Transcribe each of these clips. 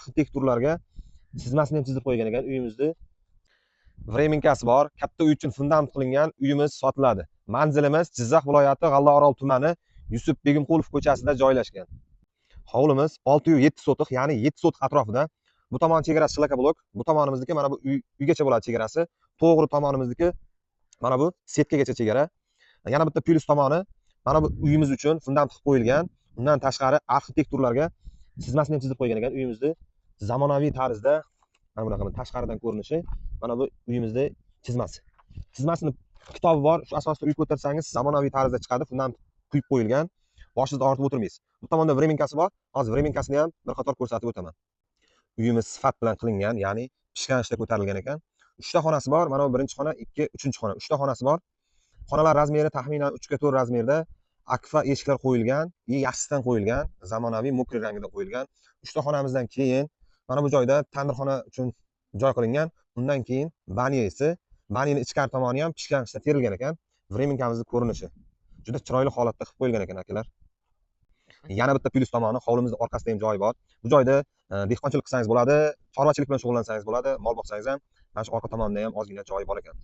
arxitekturlarga chizmasini ham chizib qo'ygan ekan uyimizni. Vremenkasi bor, katta uy uchun fundament qilingan uyimiz sotiladi. Manzilimiz Jizzax viloyati G'allaorol tumani Yusuf Begimqulov ko'chasida joylashgan. Hovlimiz 6,7 sotiq, ya'ni 7 sotiq atrofida. Bu tomon chegarasi Shilaka blok, bu tomonimizniki mana bu uygacha bo'ladi chegarasi. To'g'ri tomonimizniki mana bu setkagacha chegara. Yana bitta plyus tomoni mana bu uyimiz uchun fundament qilib qo'yilgan. Undan tashqari arxitekturlarga chizmasini ham chizib qo'ygan ekan uyimizni. Zamonaviy tarzda mana bunaqa tashqaridan ko'rinishi, mana bu uyimizda chizmasi. Chizmasini kitobi bor. Shu asosida uy ko'tarsangiz zamonaviy tarzda chiqadi. Fundament quyib qo'yilgan. Boshida ortib o'tirmaysiz. Bu tomonda vremenkasi bor. Hozir vremenkasini ham bir qator ko'rsatib o'taman. Uyimiz sifat bilan qilingan, ya'ni pishgan ishda ko'tarilgan ekan. 3 ta xonasi bor. Mana bu birinchi xona, 2, 3-chi xona. 3 ta xonasi bor. Xonalar razmeri taxminan 3 ga 4 razmerda. Akfa eshiklar qo'yilgan, yaxshisidan qo'yilgan, zamonaviy mokri rangida qo'yilgan. 3 ta xonamizdan keyin mana bu joyda tandirxona uchun joy qilingan. Undan keyin banyesi, banyeni ichkari tomoni ham pishgan ishda terilgan ekan. Vremenkamizning ko'rinishi juda chiroyli holatda qilib qo'yilgan ekan akalar. Yana bitta plyus tomoni, hovlimizning orqasida ham joy bor. Bu joyda dehqonchilik qilsangiz bo'ladi, chorvachilik bilan shug'ullansangiz bo'ladi, mol boqsangiz ham mana shu orqa tomonda ham ozgina joy bor ekan.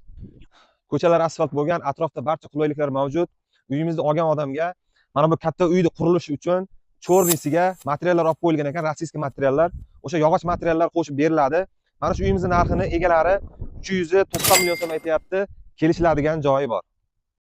Ko'chalar asfalt bo'lgan, atrofda barcha qulayliklar mavjud. Uyimizni olgan odamga mana bu katta uyni qurilishi uchun chornisiga materiallar olib qo'yilgan ekan, rossiyskiy materiallar. O'sha yog'och materiallar qo'shib beriladi. Mana shu uyimizning narxini egalari 390 million so'm aytayapti. Kelishiladigan joyi bor.